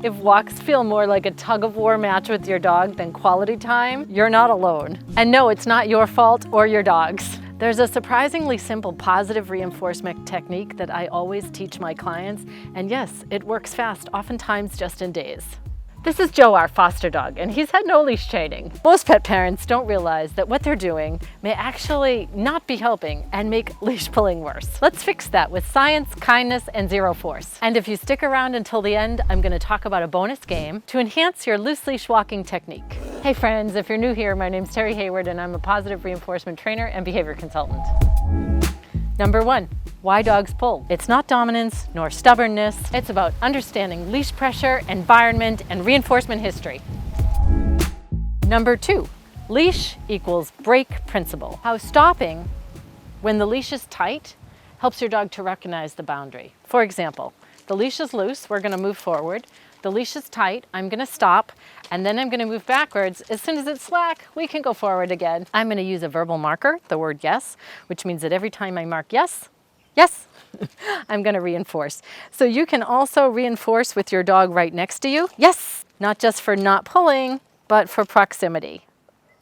If walks feel more like a tug-of-war match with your dog than quality time, you're not alone. And no, it's not your fault or your dog's. There's a surprisingly simple positive reinforcement technique that I always teach my clients, and yes, it works fast, oftentimes just in days. This is Joe, our foster dog, and he's had no leash training. Most pet parents don't realize that what they're doing may actually not be helping and make leash pulling worse. Let's fix that with science, kindness, and zero force. And if you stick around until the end, I'm going to talk about a bonus game to enhance your loose leash walking technique. Hey friends, if you're new here, my name's Terrie Hayward and I'm a positive reinforcement trainer and behavior consultant. Number 1. Why dogs pull. It's not dominance nor stubbornness. It's about understanding leash pressure, environment, and reinforcement history. Number 2, leash equals break principle. How stopping when the leash is tight helps your dog to recognize the boundary. For example, the leash is loose, we're going to move forward. The leash is tight, I'm going to stop, and then I'm going to move backwards. As soon as it's slack, we can go forward again. I'm going to use a verbal marker, the word yes, which means that every time I mark yes, I'm going to reinforce. So you can also reinforce with your dog right next to you. Yes, not just for not pulling, but for proximity.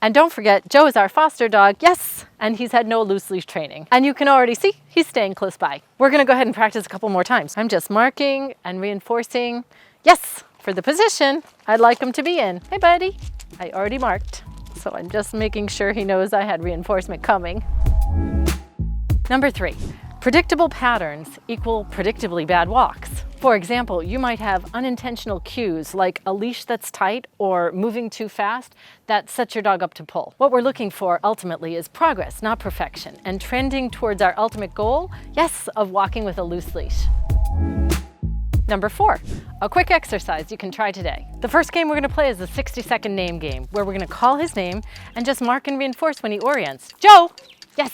And don't forget, Joe is our foster dog. Yes, and he's had no loose leash training. And you can already see he's staying close by. We're going to go ahead and practice a couple more times. I'm just marking and reinforcing. Yes, for the position I'd like him to be in. Hey, buddy. I already marked, so I'm just making sure he knows I had reinforcement coming. Number 3. Predictable patterns equal predictably bad walks. For example, you might have unintentional cues like a leash that's tight or moving too fast that sets your dog up to pull. What we're looking for ultimately is progress, not perfection, and trending towards our ultimate goal, yes, of walking with a loose leash. Number 4, a quick exercise you can try today. The first game we're going to play is the 60-second name game, where we're going to call his name and just mark and reinforce when he orients. Joe! Yes!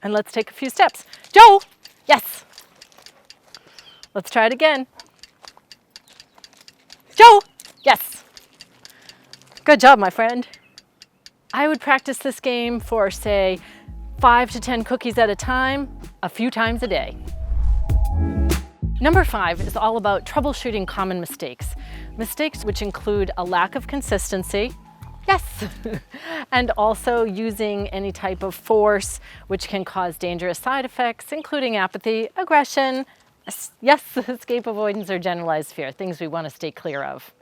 And let's take a few steps. Joe! Yes! Let's try it again. Joe! Yes! Good job, my friend. I would practice this game for, say, 5 to 10 cookies at a time, a few times a day. Number 5 is all about troubleshooting common mistakes. Mistakes which include a lack of consistency, yes, and also using any type of force which can cause dangerous side effects, including apathy, aggression, yes, escape avoidance, or generalized fear, things we want to stay clear of.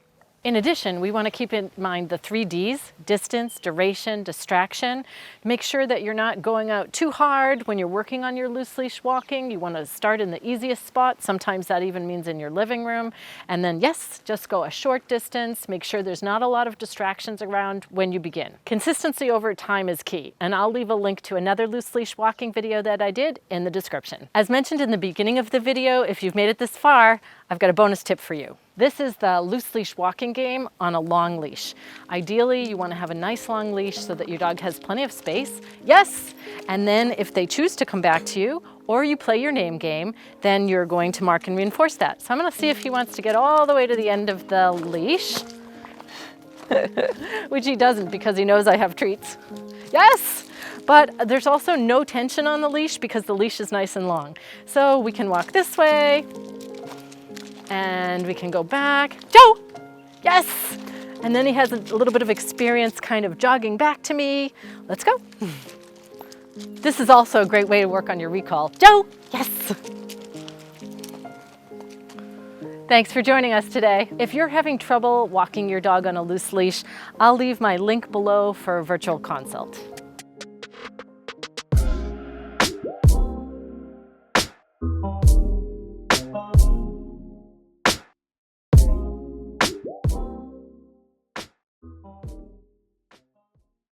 In addition, we want to keep in mind the 3 Ds, distance, duration, distraction. Make sure that you're not going out too hard when you're working on your loose leash walking. You want to start in the easiest spot. Sometimes that even means in your living room. And then yes, just go a short distance. Make sure there's not a lot of distractions around when you begin. Consistency over time is key. And I'll leave a link to another loose leash walking video that I did in the description. As mentioned in the beginning of the video, if you've made it this far, I've got a bonus tip for you. This is the loose leash walking game on a long leash. Ideally, you want to have a nice long leash so that your dog has plenty of space. Yes! And then if they choose to come back to you, or you play your name game, then you're going to mark and reinforce that. So I'm going to see if he wants to get all the way to the end of the leash, which he doesn't because he knows I have treats. Yes! But there's also no tension on the leash because the leash is nice and long. So we can walk this way, and we can go back. Joe! Yes! And then he has a little bit of experience kind of jogging back to me. Let's go. This is also a great way to work on your recall. Joe! Yes! Thanks for joining us today. If you're having trouble walking your dog on a loose leash, I'll leave my link below for a virtual consult.